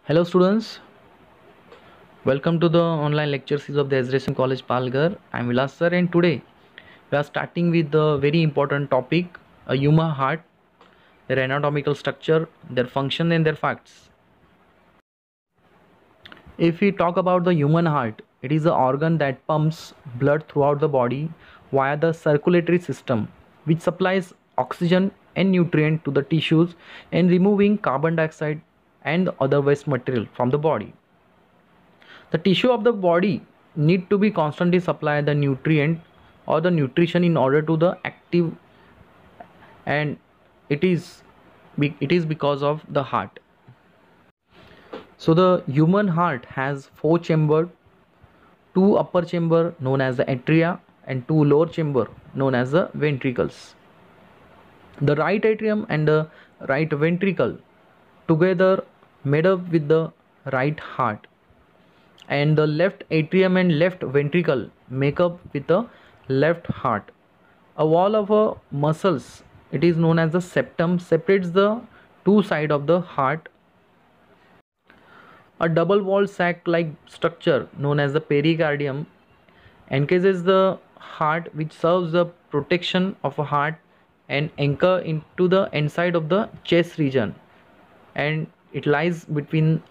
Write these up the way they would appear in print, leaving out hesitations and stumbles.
Hello students, welcome to the online lecture series of the SRSM College Palghar. I am Vilas sir and today we are starting with the very important topic, a human heart, their anatomical structure, their function and their facts. If we talk about the human heart, it is the organ that pumps blood throughout the body via the circulatory system which supplies oxygen and nutrient to the tissues and removing carbon dioxide and other waste material from the body. The tissue of the body need to be constantly supply the nutrient or the nutrition in order to the active, and it is because of the heart. So the human heart has four chamber, two upper chamber known as the atria and two lower chamber known as the ventricles. The right atrium and the right ventricle together made up with the right heart, and the left atrium and left ventricle make up with the left heart. A wall of a muscles, it is known as the septum, separates the two sides of the heart. A double walled sac like structure known as the pericardium encases the heart, which serves the protection of a heart and anchor into the inside of the chest region, and it lies between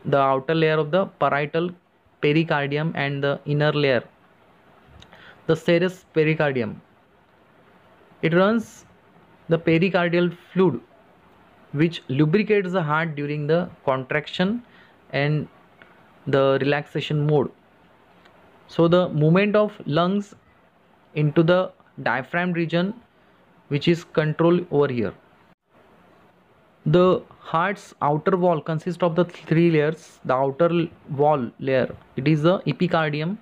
the outer layer of the parietal pericardium and the inner layer, the serous pericardium. It runs the pericardial fluid which lubricates the heart during the contraction and the relaxation mode. So the movement of lungs into the diaphragm region, which is controlled over here. The heart's outer wall consists of the three layers. The outer wall layer, it is the epicardium.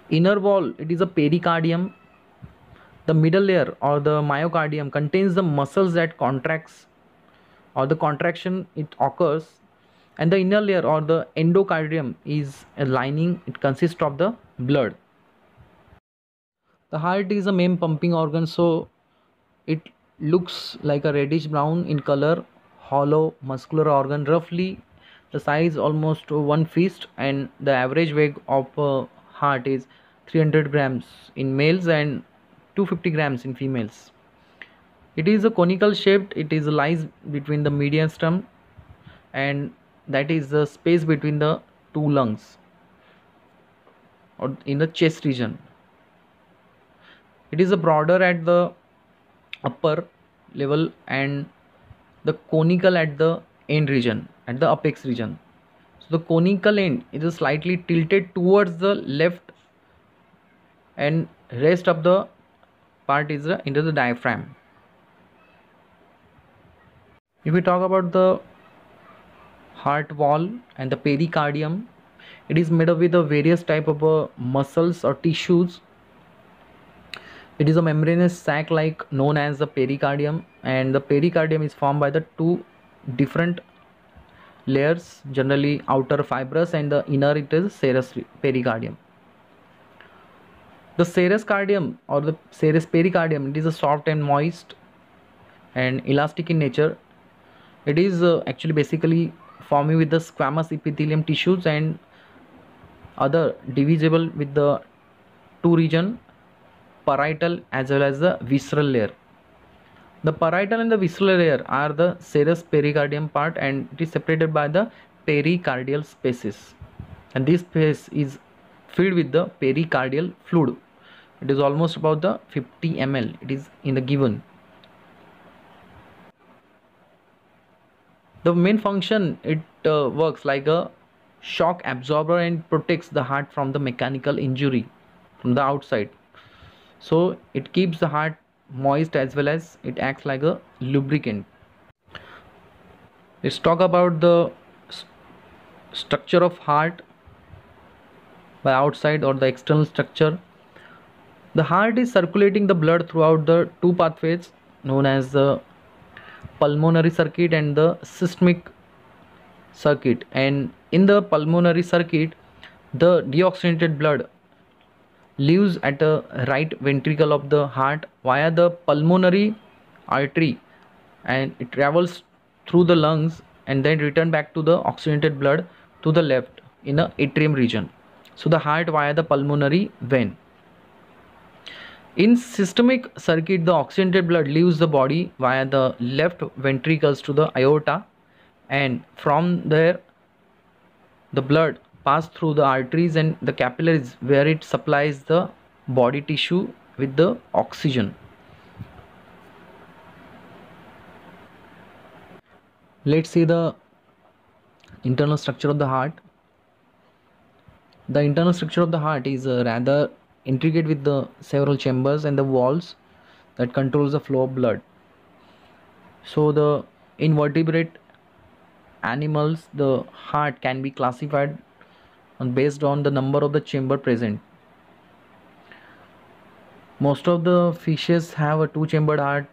Inner wall, it is a pericardium. The middle layer or the myocardium contains the muscles that contracts or the contraction it occurs, and the inner layer or the endocardium is a lining, it consists of the blood. The heart is a main pumping organ, so it looks like a reddish brown in color, hollow muscular organ, roughly the size almost one fist, and the average weight of a heart is 300 grams in males and 250 grams in females. It is a conical shaped, it is lies between the mediastinum, and that is the space between the two lungs or in the chest region. It is a broader at the upper level and the conical at the end region, at the apex region. So the conical end is slightly tilted towards the left, and rest of the part is into the diaphragm. If we talk about the heart wall and the pericardium, it is made up with a various type of muscles or tissues. It is a membranous sac like known as the pericardium, and the pericardium is formed by the two different layers, generally outer fibrous and the inner it is serous pericardium. The serous cardium or the serous pericardium, it is a soft and moist and elastic in nature. It is actually basically forming with the squamous epithelium tissues and other divisible with the two region, parietal as well as the visceral layer. The parietal and the visceral layer are the serous pericardium part, and it is separated by the pericardial spaces, and this space is filled with the pericardial fluid. It is almost about the 50 ml, it is in the given. The main function, it works like a shock absorber and protects the heart from the mechanical injury from the outside. So it keeps the heart moist as well as it acts like a lubricant. Let's talk about the structure of heart by outside or the external structure. The heart is circulating the blood throughout the two pathways known as the pulmonary circuit and the systemic circuit, and in the pulmonary circuit the deoxygenated blood leaves at the right ventricle of the heart via the pulmonary artery, and it travels through the lungs and then return back to the oxygenated blood to the left in the atrium region. So the heart via the pulmonary vein. In systemic circuit, the oxygenated blood leaves the body via the left ventricles to the aorta, and from there the blood passes through the arteries and the capillaries, where it supplies the body tissue with the oxygen. Let's see the internal structure of the heart. The internal structure of the heart is rather intricate, with the several chambers and the walls that controls the flow of blood. So the invertebrate animals, the heart can be classified based on the number of the chamber present. Most of the fishes have a two-chambered heart,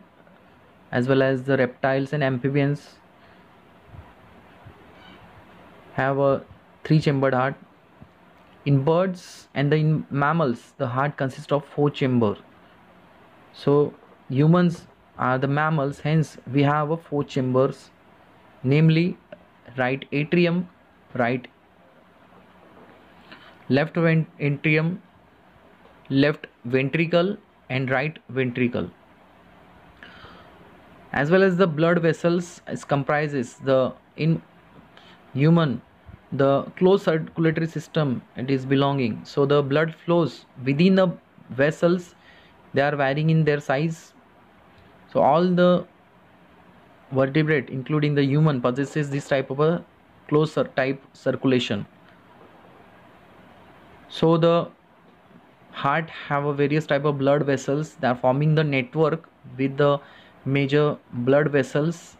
as well as the reptiles and amphibians have a three-chambered heart. In birds and in mammals, the heart consists of four chambers. So humans are the mammals, hence we have a four chambers, namely right atrium, left atrium, left ventricle, and right ventricle. As well as the blood vessels comprises the, in human, the closed circulatory system it is belonging. So the blood flows within the vessels, they are varying in their size. So all the vertebrate, including the human, possesses this type of a closed type circulation. So the heart have a various type of blood vessels that are forming the network with the major blood vessels.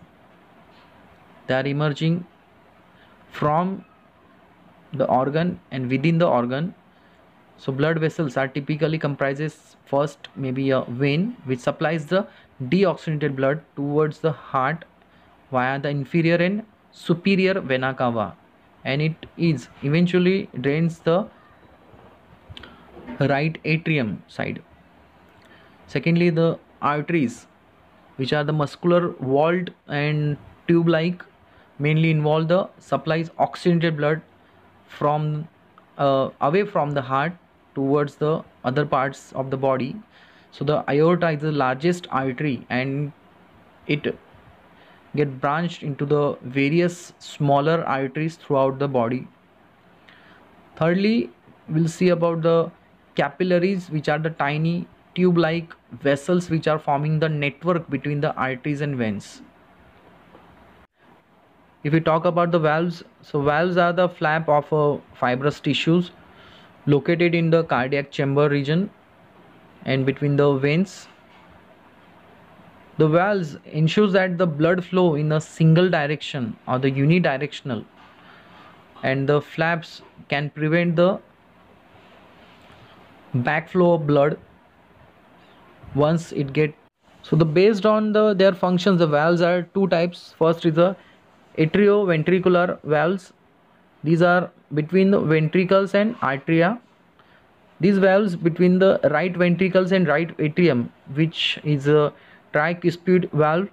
They are emerging from the organ and within the organ. So blood vessels are typically comprises first maybe a vein which supplies the deoxygenated blood towards the heart via the inferior and superior vena cava, and it is eventually drains the right atrium side. Secondly, the arteries, which are the muscular walled and tube like, mainly involve the supplies oxygenated blood from away from the heart towards the other parts of the body. So the aorta is the largest artery, and it get branched into the various smaller arteries throughout the body. Thirdly, we'll see about the capillaries, which are the tiny tube like vessels which are forming the network between the arteries and veins. If we talk about the valves, so valves are the flap of fibrous tissues located in the cardiac chamber region and between the veins. The valves ensures that the blood flow in a single direction or the unidirectional, and the flaps can prevent the backflow of blood once it get. So the based on their functions, the valves are two types. First is the atrioventricular valves. These are between the ventricles and arteria. These valves between the right ventricles and right atrium, which is a tricuspid valve,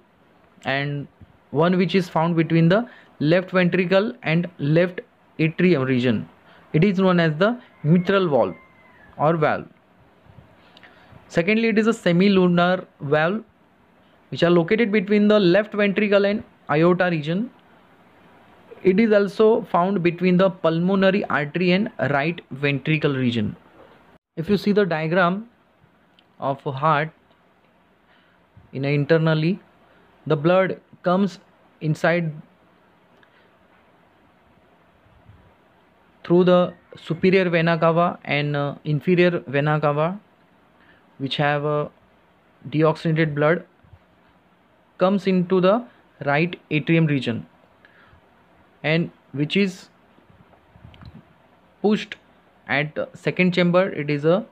and one which is found between the left ventricle and left atrium region, it is known as the mitral valve or valve. Secondly, it is a semilunar valve, which are located between the left ventricle and aorta region. It is also found between the pulmonary artery and right ventricle region. If you see the diagram of a heart, internally, the blood comes inside through the superior vena cava and inferior vena cava, which have a deoxygenated blood, comes into the right atrium region, and which is pushed at the second chamber, it is a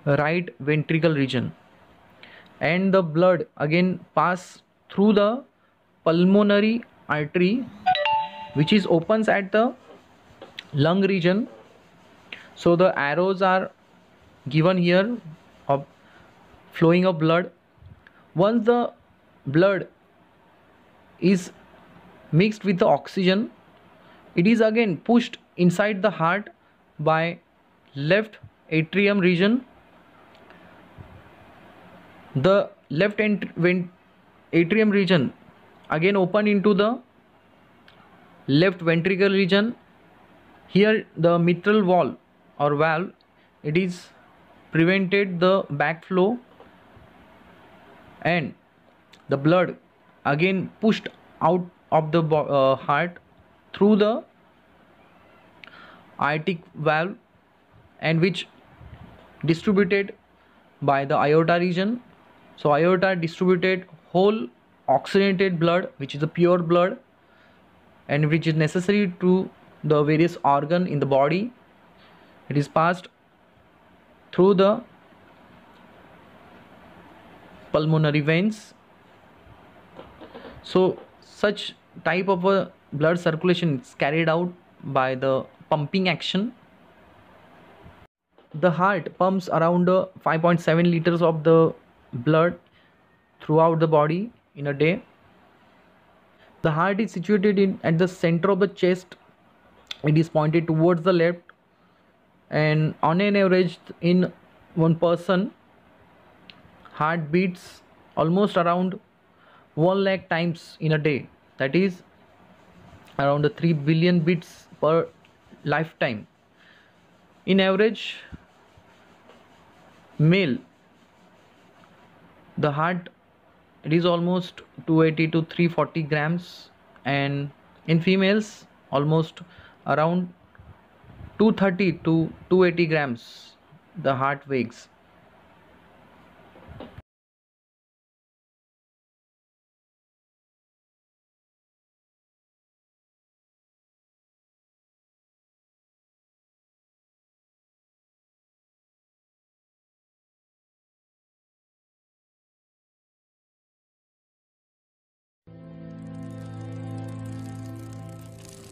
right ventricle region, and the blood again pass through the pulmonary artery, which is opens at the lung region. So the arrows are given here of flowing of blood. Once the blood is mixed with the oxygen. It is again pushed inside the heart by left atrium region. The left atrium region again open into the left ventricle region. Here the mitral wall or valve, it is prevented the backflow, and the blood again pushed out of the heart through the aortic valve, and which distributed by the aorta region. So aorta distributed whole oxygenated blood, which is the pure blood, and which is necessary to the various organ in the body. It is passed through the pulmonary veins. So such type of a blood circulation is carried out by the pumping action. The heart pumps around 5.7 liters of the blood throughout the body in a day. The heart is situated at the center of the chest. It is pointed towards the left, and on an average in one person, heart beats almost around 1 lakh times in a day. That is around 3 billion beats per lifetime. In average male, the heart, it is almost 280 to 340 grams, and in females almost around 230 to 280 grams the heart weighs.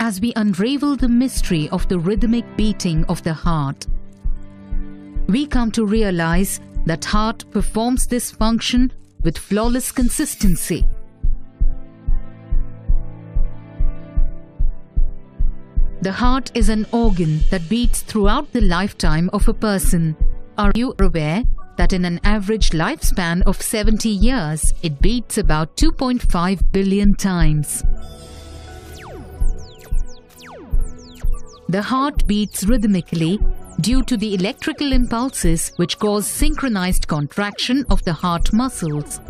As we unravel the mystery of the rhythmic beating of the heart, we come to realize that heart performs this function with flawless consistency. The heart is an organ that beats throughout the lifetime of a person. Are you aware that in an average lifespan of 70 years, it beats about 2.5 billion times? The heart beats rhythmically due to the electrical impulses which cause synchronized contraction of the heart muscles.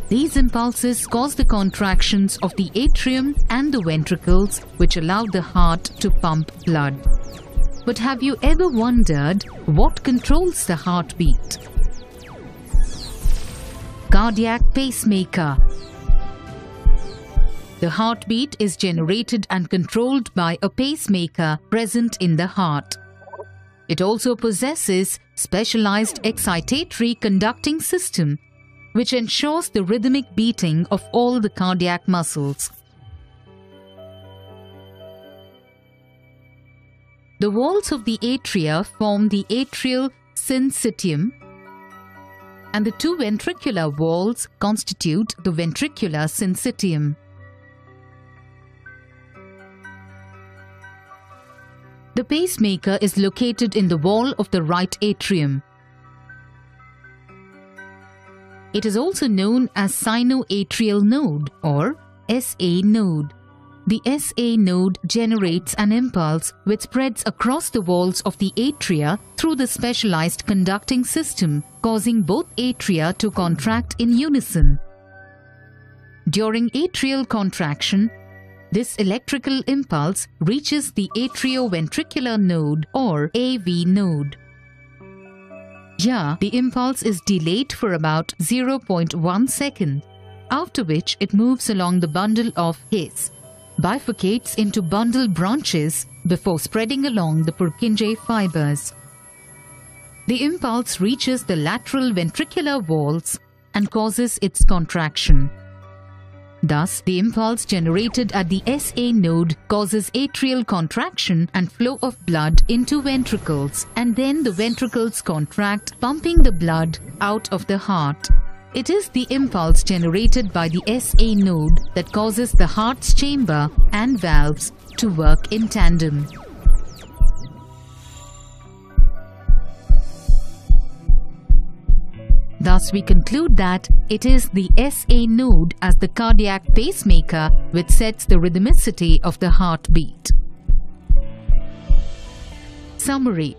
These impulses cause the contractions of the atrium and the ventricles, which allow the heart to pump blood. But have you ever wondered what controls the heartbeat? Cardiac pacemaker. The heartbeat is generated and controlled by a pacemaker present in the heart. It also possesses specialized excitatory conducting system which ensures the rhythmic beating of all the cardiac muscles. The walls of the atria form the atrial syncytium, and the two ventricular walls constitute the ventricular syncytium. The pacemaker is located in the wall of the right atrium. It is also known as sinoatrial node or SA node. The SA node generates an impulse which spreads across the walls of the atria through the specialized conducting system, causing both atria to contract in unison. During atrial contraction, this electrical impulse reaches the atrioventricular node or AV node. Here, the impulse is delayed for about 0.1 second, after which it moves along the bundle of His, bifurcates into bundle branches before spreading along the Purkinje fibers. The impulse reaches the lateral ventricular walls and causes its contraction. Thus, the impulse generated at the SA node causes atrial contraction and flow of blood into ventricles, and then the ventricles contract, pumping the blood out of the heart. It is the impulse generated by the SA node that causes the heart's chamber and valves to work in tandem. Thus, we conclude that it is the SA node as the cardiac pacemaker which sets the rhythmicity of the heartbeat. Summary.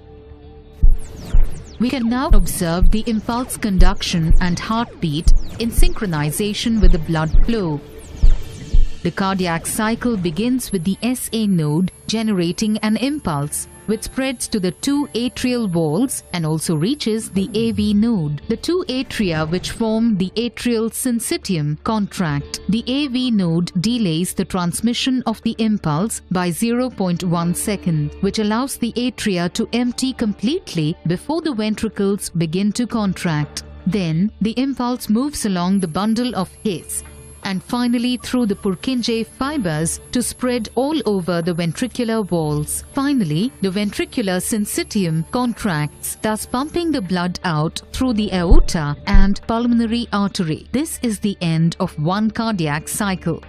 We can now observe the impulse conduction and heartbeat in synchronization with the blood flow. The cardiac cycle begins with the SA node generating an impulse, which spreads to the two atrial walls and also reaches the AV node. The two atria which form the atrial syncytium contract. The AV node delays the transmission of the impulse by 0.1 second, which allows the atria to empty completely before the ventricles begin to contract. Then, the impulse moves along the bundle of His and finally through the Purkinje fibers to spread all over the ventricular walls. Finally, the ventricular syncytium contracts, thus pumping the blood out through the aorta and pulmonary artery. This is the end of one cardiac cycle.